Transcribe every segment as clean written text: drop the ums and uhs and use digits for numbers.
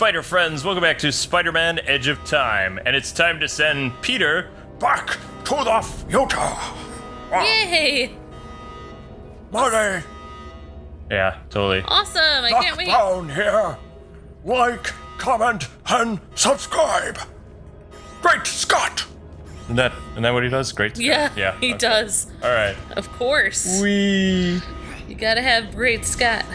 Spider friends, welcome back to Spider-Man Edge of Time, and it's time to send Peter back to the future. Yay! Money. Yeah, totally. Awesome, I can't wait. Down here. Like, comment, and subscribe. Great Scott! Isn't that what he does? Great Scott? Yeah, he does. Alright. Of course. Wee. You gotta have Great Scott.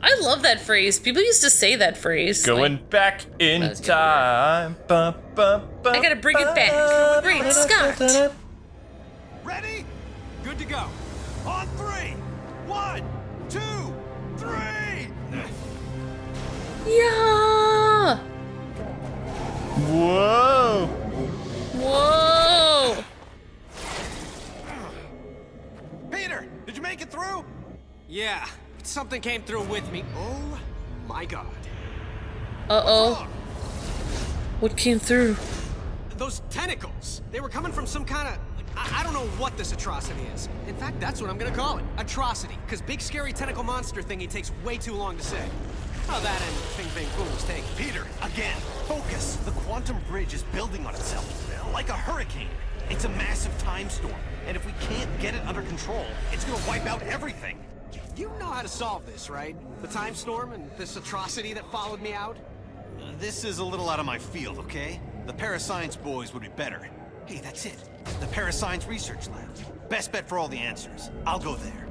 I love that phrase. People used to say that phrase. Going back in time. I gotta bring it back. Great Scott. Ready? Good to go. On 3. 1, 2, 3. Yeah. Whoa. Whoa. Peter, did you make it through? Yeah, something came through with me. Oh my god. Uh-oh. What came through? Those tentacles. They were coming from some kind of... I don't know what this atrocity is. In fact, that's what I'm gonna call it. Atrocity. Because big scary tentacle monster thingy takes way too long to say. Oh, that and Fing Fool's take. Peter, again, focus. The quantum bridge is building on itself. Like a hurricane. It's a massive time storm. And if we can't get it under control, it's gonna wipe out everything. You know how to solve this, right? The time storm and this atrocity that followed me out? This is a little out of my field, okay? The Parascience boys would be better. Hey, that's it. The Parascience Research Lab. Best bet for all the answers. I'll go there.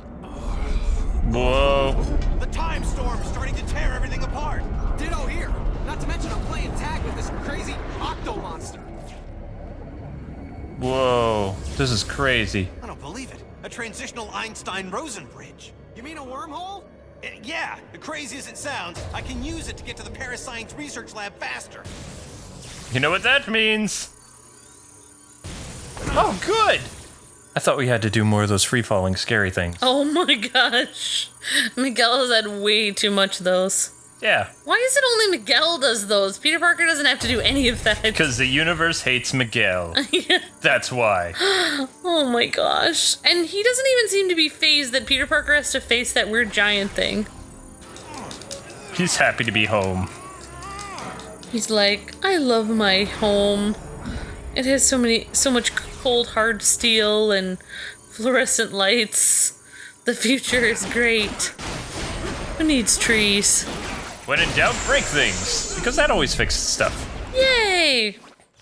Whoa. The time storm's starting to tear everything apart. Ditto here. Not to mention I'm playing tag with this crazy octo monster. Whoa. This is crazy. I don't believe it. A transitional Einstein-Rosen bridge. You mean a wormhole? Yeah, crazy as it sounds, I can use it to get to the Parascience Research Lab faster. You know what that means? Oh, good! I thought we had to do more of those free-falling scary things. Oh my gosh. Miguel has had way too much of those. Yeah. Why is it only Miguel does those? Peter Parker doesn't have to do any of that. Because the universe hates Miguel. Yeah. That's why. Oh my gosh. And he doesn't even seem to be fazed that Peter Parker has to face that weird giant thing. He's happy to be home. He's like, I love my home. It has so much cold hard steel and fluorescent lights. The future is great. Who needs trees? When in doubt, break things. Because that always fixes stuff. Yay!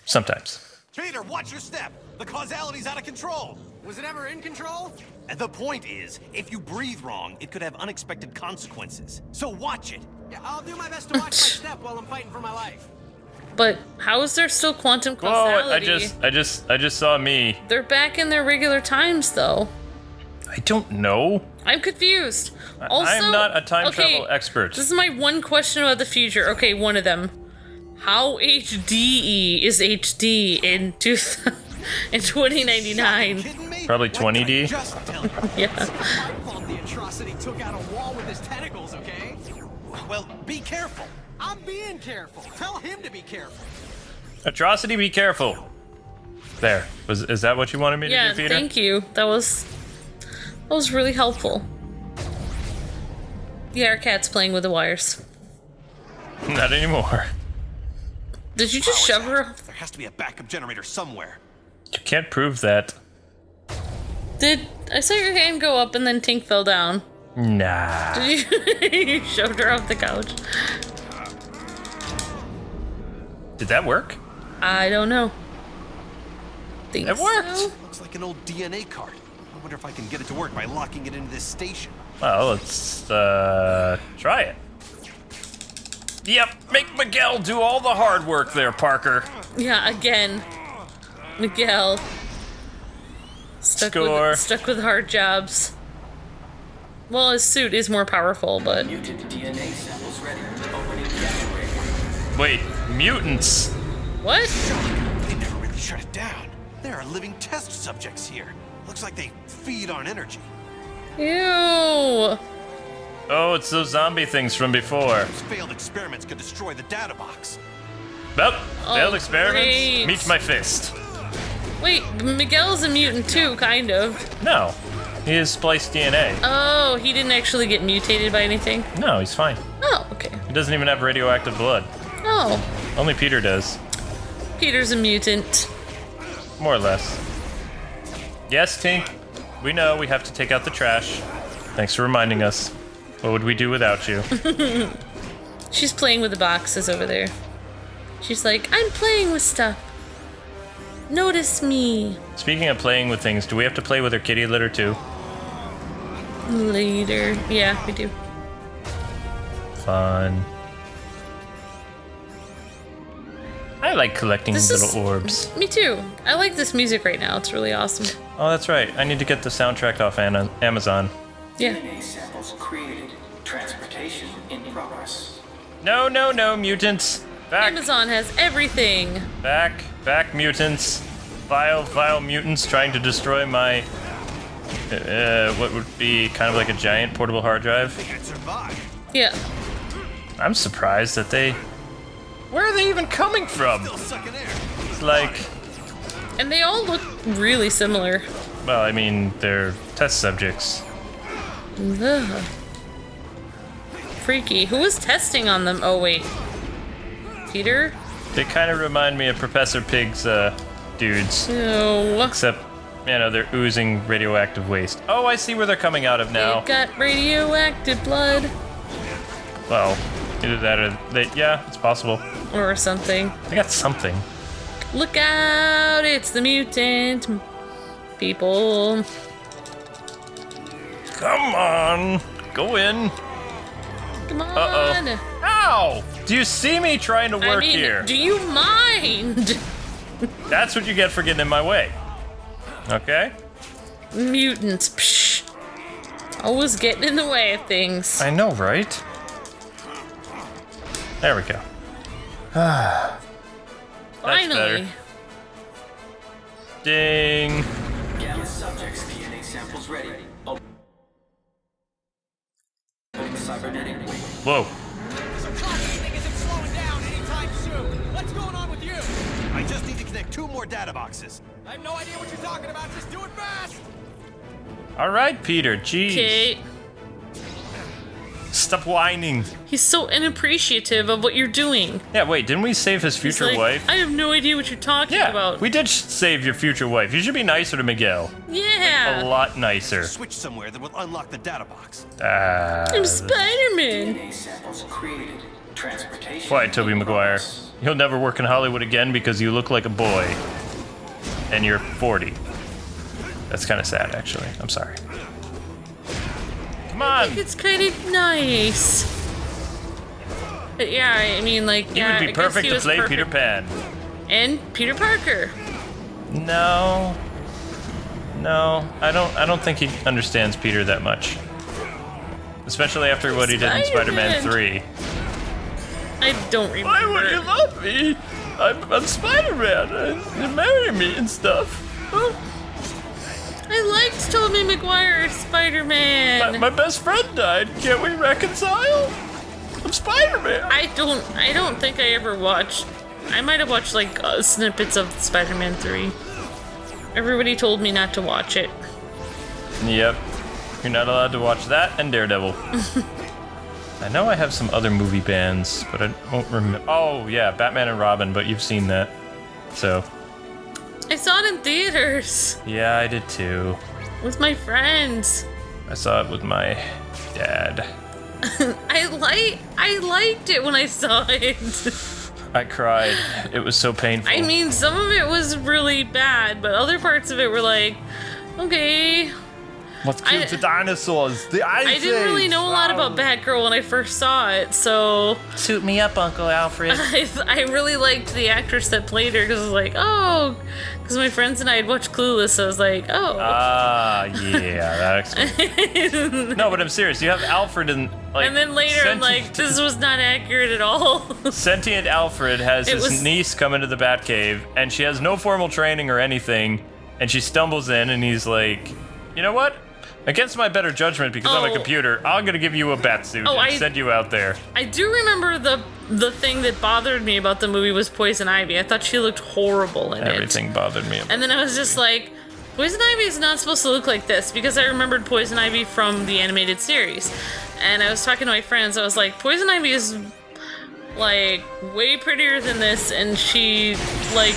Sometimes. Peter, watch your step. The causality's out of control. Was it ever in control? And the point is, if you breathe wrong, it could have unexpected consequences. So watch it. Yeah, I'll do my best to watch my step while I'm fighting for my life. But how is there still quantum Whoa, causality? I just saw me. They're back in their regular times, though. I don't know. I'm confused. Also, I'm not a time travel expert. This is my one question about the future. Okay, one of them. How HDE is HD in 2099? Probably 20D. Yeah. The atrocity took out a wall with his tentacles, okay? Well, be careful. I'm being careful. Tell him to be careful. Atrocity, be careful. There. Is that what you wanted me to do, Peter? Yeah, thank you. That was really helpful. Yeah, our cat's playing with the wires. Not anymore. Did you just shove her? There has to be a backup generator somewhere. You can't prove that. I saw your hand go up and then Tink fell down. Nah. Did you? You shoved her off the couch. Did that work? I don't know. Think It worked. so? Looks like an old DNA card. I wonder if I can get it to work by locking it into this station. Well, let's try it. Yep, make Miguel do all the hard work there, Parker. Yeah, again. Miguel. Stuck with hard jobs. Well, his suit is more powerful, but... Mutant DNA samples ready. Opening generator. Wait, mutants? What? They never really shut it down. There are living test subjects here. Looks like they feed on energy. Ew. Oh, it's those zombie things from before. Those failed experiments could destroy the data box. Well, failed experiments. great. Meet my fist. Wait, Miguel's a mutant too, kind of. No, he is spliced DNA. Oh, he didn't actually get mutated by anything? No, he's fine. Oh, okay. He doesn't even have radioactive blood. Oh, Only Peter does. Peter's a mutant. More or less. Yes, Tink. We know we have to take out the trash. Thanks for reminding us. What would we do without you? She's playing with the boxes over there. She's like, I'm playing with stuff. Notice me. Speaking of playing with things, do we have to play with her kitty litter too? Later. Yeah, we do. Fun. I like collecting This little is- orbs. Me too. I like this music right now. It's really awesome. Oh, that's right. I need to get the soundtrack off Amazon. Yeah. DNA samples created. Transportation in progress. No, no, no, mutants. Back, Amazon has everything. back, mutants. Vile mutants trying to destroy my, what would be kind of like a giant portable hard drive. Yeah. I'm surprised that where are they even coming from? It's like, And they all look really similar. well, I mean, they're test subjects. Ugh. Freaky. Who was testing on them? Oh, wait. Peter? They kind of remind me of Professor Pig's, dudes. No. Except, you know, they're oozing radioactive waste. Oh, I see where they're coming out of now. They've got radioactive blood. Well, either that or yeah, it's possible. Or something. They got something. Look out! It's the mutant people. Come on, go in. Come on. Uh-oh. Ow! Do you see me trying to work I mean, here? do you mind? That's what you get for getting in my way. Okay? Mutants. Psh. Always getting in the way of things. I know, right? There we go. That's Finally. better. Ding. Gamma subjects DNA samples ready. Opening cybernetic wing. Whoa. This atrocity thing isn't slowing down anytime soon. What's going on with you? I just need to connect 2 more data boxes. I have no idea what you're talking about. Just do it fast. All right, Peter. Jeez. Okay. Stop whining. He's so unappreciative of what you're doing. Yeah, wait. Didn't we save his He's future like, wife? I have no idea what you're talking Yeah, about. we did save your future wife. You should be nicer to Miguel. A Yeah. lot nicer. Switch somewhere that will unlock the data box. I'm Spider-Man. DNA samples created. Transportation. Quiet, Tobey in Maguire. progress. You'll never work in Hollywood again because you look like a boy. And you're 40. That's kind of sad, actually. I'm sorry. Come on! It's kind of nice. But yeah, I mean, like, He yeah, would I be guess perfect he to was play perfect. Peter Pan. And Peter Parker. No. I don't think he understands Peter that much. Especially after what he did in Spider-Man Spider-Man. 3. I don't remember. Why would you love me? I'm Spider-Man. You marry me and stuff. Huh? I liked Tobey Maguire's Spider-Man. My best friend died. Can't we reconcile? I'm Spider-Man. I don't think I ever watched. I might have watched like snippets of Spider-Man 3. Everybody told me not to watch it. Yep. You're not allowed to watch that and Daredevil. I know I have some other movie bands, but I won't remember. Oh, yeah, Batman and Robin, but you've seen that. So, I saw it in theaters yeah, I did too. with my friends. I saw it with my dad. I liked it when I saw it. I cried. It was so painful. I mean, some of it was really bad, but other parts of it were like, okay. Let's kill the dinosaurs. The Ice I didn't really know a lot about Batgirl when I first saw it, so Suit me up, Uncle Alfred. I really liked the actress that played her because I was like, oh, because my friends and I had watched Clueless, so I was like, oh. Ah, yeah, that explains. No, but I'm serious. You have Alfred and like. And then later I'm like, this was not accurate at all. Sentient Alfred has It his was- niece come into the Batcave, and she has no formal training or anything, and she stumbles in, and he's like, you know what? Against my better judgment, because I'm a Oh. computer, I'm gonna give you a bat suit Oh, and I- send you out there. I do remember the thing that bothered me about the movie was Poison Ivy. I thought she looked horrible in it. Everything bothered me. And then I was just like, Poison Ivy is not supposed to look like this because I remembered Poison Ivy from the animated series. And I was talking to my friends, I was like, Poison Ivy is like way prettier than this, and she like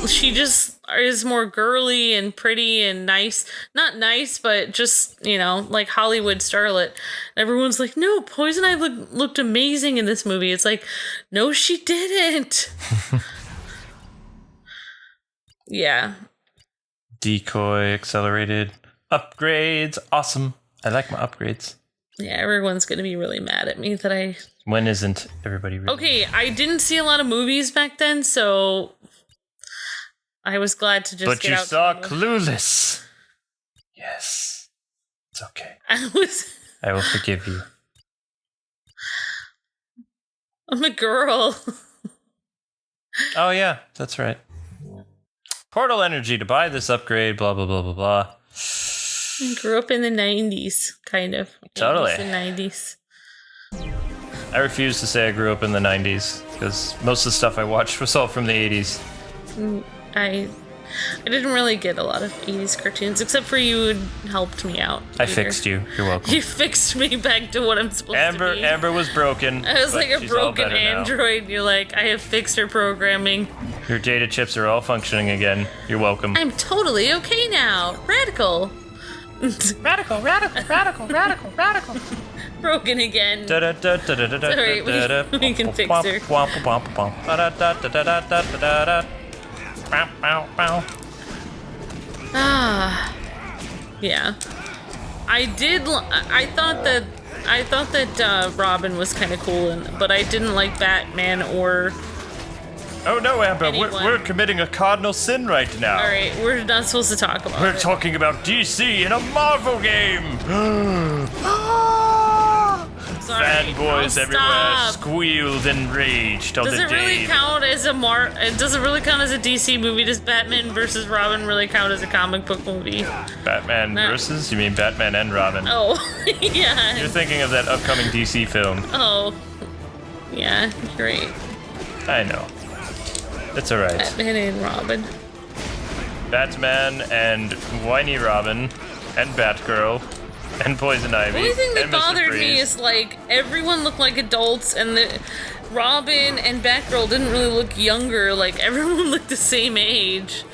she just is more girly and pretty and nice. Not nice, but just, you know, like Hollywood starlet. Everyone's like, no, Poison Ivy looked amazing in this movie. It's like, no, she didn't. Yeah. Decoy, accelerated, upgrades, awesome. I like my upgrades. Yeah, everyone's gonna be really mad at me that I... When isn't everybody really? Okay, I didn't see a lot of movies back then, so I was glad to just get out. But you saw Clueless. Yes. It's okay. I will forgive you. I'm a girl. Oh yeah, that's right. Portal energy to buy this upgrade, blah, blah, blah, blah, blah. I grew up in the 90s, kind of. Totally. 80s and 90s. I refuse to say I grew up in the 90s, because most of the stuff I watched was all from the 80s. I didn't really get a lot of 80s cartoons, except for you helped me out. I fixed you. You're welcome. You fixed me back to what I'm supposed to be. Amber was broken. I was like a she's all broken better now. android. You're like, I have fixed her programming. Your data chips are all functioning again. You're welcome. I'm totally okay now. Radical. Radical. Broken again. Sorry, we can fix her. Ah, yeah. I thought that Robin was kind of cool, but I didn't like Batman or... Oh no, Amber, anyone. we're committing a cardinal sin right now. All right, we're not supposed to talk about We're it. talking about DC in a Marvel game. Sorry, Fanboys I'll everywhere stop. squealed and raged on Does the it day. really count as a Does it really count as a DC movie? Does Batman versus Robin really count as a comic book movie? Batman No. versus? You mean Batman and Robin? Oh, yeah. You're thinking of that upcoming DC film. Oh, yeah, you're right. I know. It's alright. Batman and Robin. Batman and Whiny Robin and Batgirl and Poison Ivy. The only thing that and Mr. bothered me Freeze. is like everyone looked like adults, and the Robin and Batgirl didn't really look younger. Like everyone looked the same age.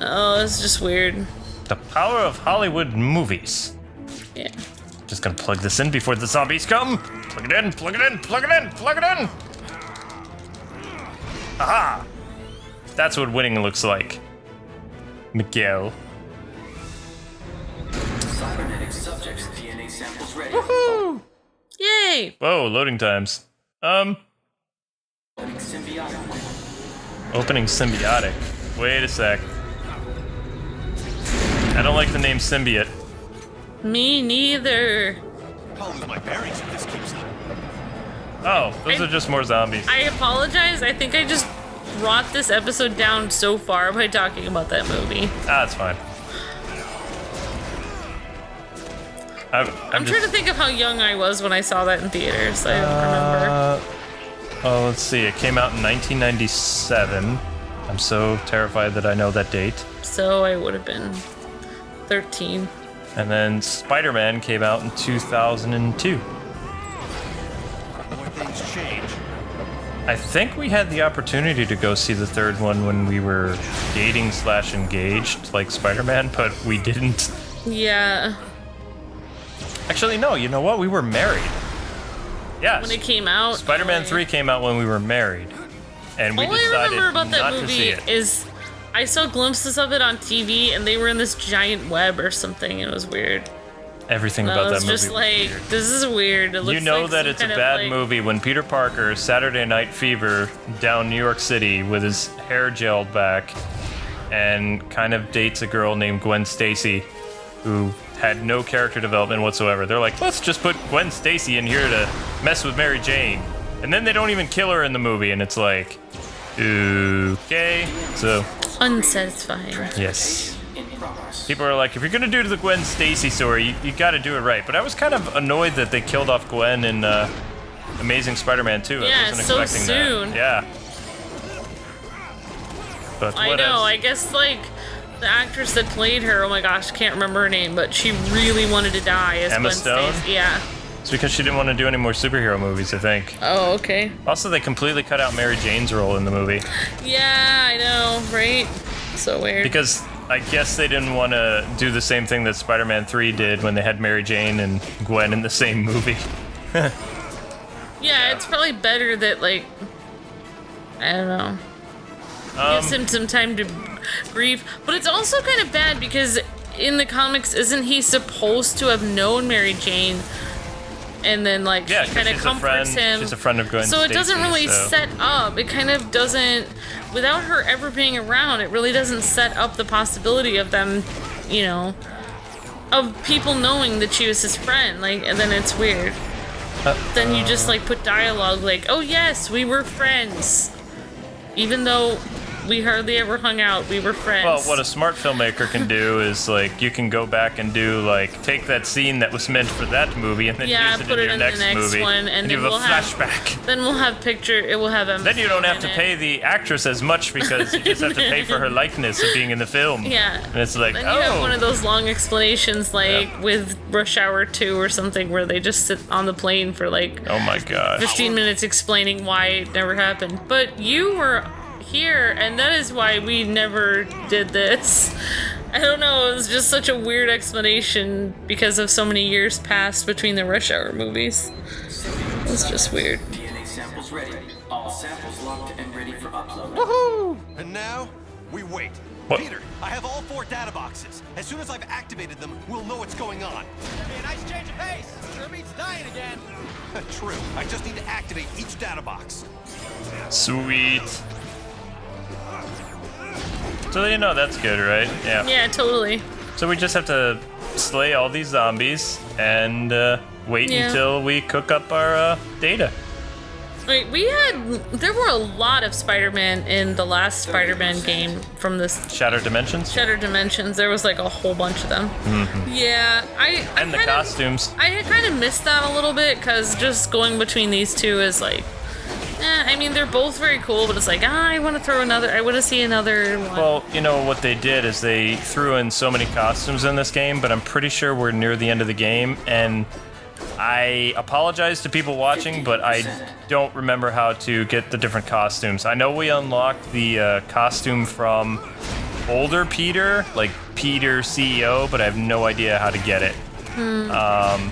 Oh, it's just weird. The power of Hollywood movies. Yeah. Just gonna plug this in before the zombies come. Plug it in, plug it in, plug it in, plug it in. Aha! That's what winning looks like. Miguel. Cybernetic subjects' DNA samples ready. Woohoo! Yay! Whoa, loading times. Opening symbiotic. Opening symbiotic. Wait a sec. I don't like the name symbiote. Me neither. I'll lose my bearings if this keeps up. Oh, those are just more zombies. I apologize. I think I just brought this episode down so far by talking about that movie. Ah, it's fine. I'm trying to think of how young I was when I saw that in theaters. I don't remember. Oh, let's see. It came out in 1997. I'm so terrified that I know that date. So I would have been 13. And then Spider-Man came out in 2002. More things change. I think we had the opportunity to go see the third one when we were dating/engaged, like Spider-Man, but we didn't. Yeah. Actually, no, you know what? We were married. Yes. When it came out. Spider-Man 3 came out when we were married. And we All I decided remember about not that to movie see it. is I saw glimpses of it on TV, and they were in this giant web or something. It was weird. Everything I about that was movie just was like, weird. this is weird. It looks You know like that some it's a kind of, bad like- movie when Peter Parker, Saturday Night Fever, down New York City with his hair gelled back, and kind of dates a girl named Gwen Stacy, who had no character development whatsoever. They're like, let's just put Gwen Stacy in here to mess with Mary Jane. And then they don't even kill her in the movie, and it's like, okay. So, Unsatisfying. yes. In progress. People are like, if you're gonna do the Gwen Stacy story, you gotta do it right. But I was kind of annoyed that they killed off Gwen in Amazing Spider-Man 2. Yeah, I wasn't so expecting soon. that. Yeah. But I what know, else? I guess, like, the actress that played her, oh my gosh, can't remember her name, but she really wanted to die as Emma Gwen Stone? Stacy. Yeah. It's because she didn't want to do any more superhero movies, I think. Oh, okay. Also, they completely cut out Mary Jane's role in the movie. Yeah, I know, right? So weird. Because I guess they didn't want to do the same thing that Spider-Man 3 did when they had Mary Jane and Gwen in the same movie. Yeah, it's probably better that, like, I don't know. Gives him some time to grieve. But it's also kind of bad because in the comics, isn't he supposed to have known Mary Jane? And then, like, Yeah, she kind of she's comforts him. She's a friend of Gwen So it doesn't Stacy, really so. set up. It kind of doesn't, without her ever being around, it really doesn't set up the possibility of them, you know, of people knowing that she was his friend. Like, and then it's weird. Then you just, like, put dialogue like, oh yes, we were friends. Even though we hardly ever hung out, we were friends. Well, what a smart filmmaker can do is, like, you can go back and do, like, take that scene that was meant for that movie and then use it put in it your in next the next movie. one, and you then have we'll a flashback. Then we'll have it will have Then you don't have to in it. pay the actress as much because you just have to pay for her likeness of being in the film. Yeah. And it's like, Then you have one oh. of those long explanations, like with Rush Hour 2 or something, where they just sit on the plane for like Oh my god. 15 minutes explaining why it never happened. But you were here, and that is why we never did this. I don't know, it was just such a weird explanation because of so many years passed between the Rush Hour movies. It's just weird. DNA samples ready. All samples locked and ready for upload. Woohoo! And now, we wait. What? Peter, I have all 4 data boxes. As soon as I've activated them, we'll know what's going on. Be a nice change of pace. Sure beats dying again. True. I just need to activate each data box. Sweet. So you know that's good, right? Yeah. Yeah, totally. So we just have to slay all these zombies and wait Yeah. until we cook up our data. Wait, there were a lot of Spider-Man in the last Spider-Man game from this Shattered Dimensions? Shattered Dimensions. There was like a whole bunch of them. Yeah, And the costumes. I kind of missed that a little bit because just going between these two is like, I mean, they're both very cool, but it's like, I want to see another one. Well, you know what they did is they threw in so many costumes in this game, but I'm pretty sure we're near the end of the game, and I apologize to people watching, but I don't remember how to get the different costumes. I know we unlocked the costume from older Peter, like Peter CEO, but I have no idea how to get it.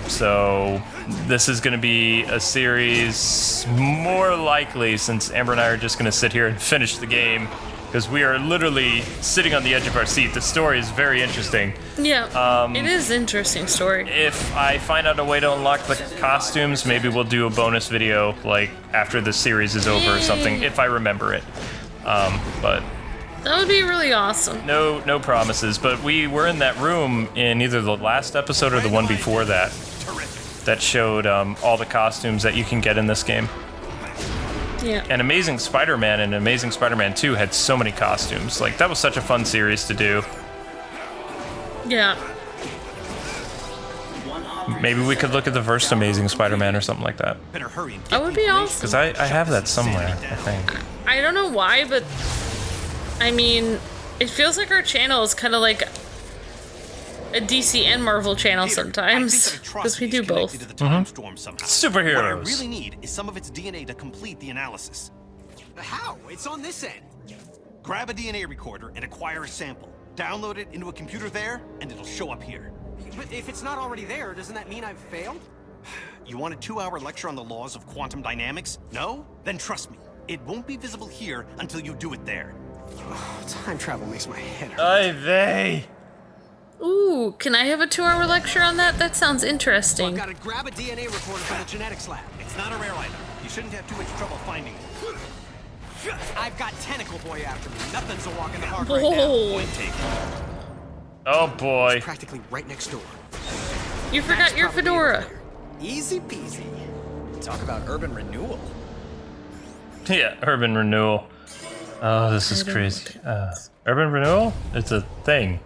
So this is going to be a series more likely, since Amber and I are just going to sit here and finish the game, because we are literally sitting on the edge of our seat. The story is very interesting. Yeah, it is an interesting story. If I find out a way to unlock the costumes, maybe we'll do a bonus video, like, after the series is over or something, if I remember it. But That would be really awesome. no promises. But we were in that room in either the last episode or the one before that. That showed all the costumes that you can get in this game. Yeah. And Amazing Spider-Man and Amazing Spider-Man 2 had so many costumes. Like, that was such a fun series to do. Yeah. Maybe we could look at the first Amazing Spider-Man or something like that. Better hurry and get That would be awesome. Because I have that somewhere, I think. I don't know why, but I mean, it feels like our channel is kind of like a DC and Marvel channel sometimes, because we do both. To the time storm somehow. Superheroes. What I really need is some of its DNA to complete the analysis. How? It's on this end. Grab a DNA recorder and acquire a sample. Download it into a computer there, and it'll show up here. But if it's not already there, doesn't that mean I've failed? You want a 2-hour lecture on the laws of quantum dynamics? No? Then trust me, it won't be visible here until you do it there. Time travel makes my head hurt. Ay vey. Ooh, can I have a 2-hour lecture on that? That sounds I've interesting. got to grab a DNA recorder from the genetics lab. It's not a rare item. You shouldn't have too much trouble finding it. I've got Tentacle Boy after me. Nothing's a walk in the park right now. Whoa, Point taken. Oh boy. Practically right next door. you forgot your Probably fedora. over there. Easy peasy. Talk about urban renewal. Yeah, urban renewal. Oh, this is crazy. Urban renewal? It's a thing.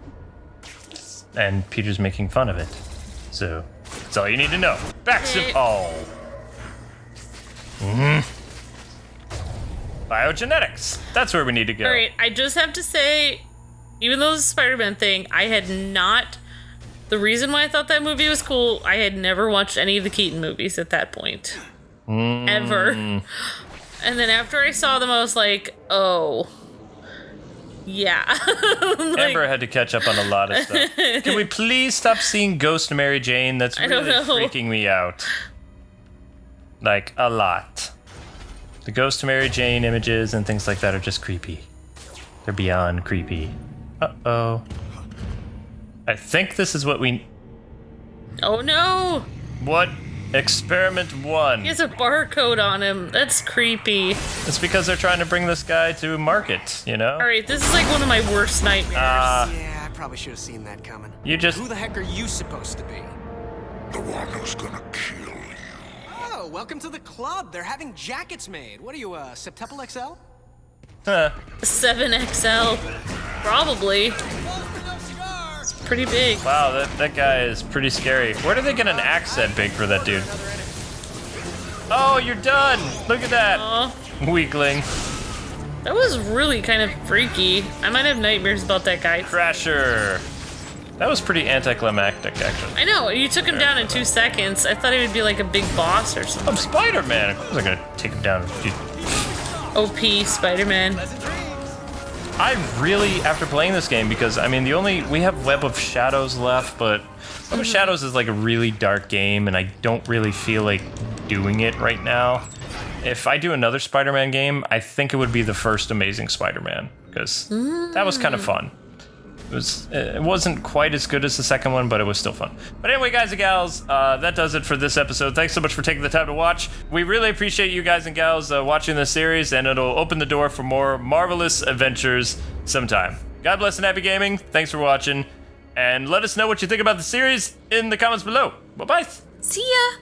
And Peter's making fun of it. So, that's all you need to know. Back to Paul. Biogenetics. That's where we need to go. Alright, I just have to say, even though it's a Spider-Man thing, I had not The reason why I thought that movie was cool, I had never watched any of the Keaton movies at that point. Ever. And then after I saw them, I was like, oh. Yeah. Amber had to catch up on a lot of stuff. Can we please stop seeing Ghost Mary Jane? That's really freaking me out. Like, a lot. The Ghost Mary Jane images and things like that are just creepy. They're beyond creepy. Uh-oh. I think this is what we... Oh no! What? Experiment 1. He has a barcode on him. That's creepy. It's because they're trying to bring this guy to market, you know? Alright, this is like one of my worst nightmares. Yeah, I probably should have seen that coming. You just... Who the heck are you supposed to be? The one who's gonna kill you. Oh, welcome to the club. They're having jackets made. What are you, Septuple XL? 7XL. Probably. It's pretty big. Wow, that guy is pretty scary. Where did they get an axe that big for that dude? Oh, you're done! Look at that! Aw. Weakling. That was really kind of freaky. I might have nightmares about that guy. Crasher. That was pretty anticlimactic, actually. I know, you took him down in 2 seconds. I thought he would be like a big boss or something. I'm Spider-Man. I wasn't gonna take him down. Dude. OP Spider-Man. I really, after playing this game, because, I mean, we have Web of Shadows left, but Web of Shadows is like a really dark game, and I don't really feel like doing it right now. If I do another Spider-Man game, I think it would be the first Amazing Spider-Man, because that was kind of fun. It wasn't quite as good as the second one, but it was still fun. But anyway, guys and gals, that does it for this episode. Thanks so much for taking the time to watch. We really appreciate you guys and gals watching this series, and it'll open the door for more marvelous adventures sometime. God bless and happy gaming. Thanks for watching, and let us know what you think about the series in the comments below. Bye-bye. See ya!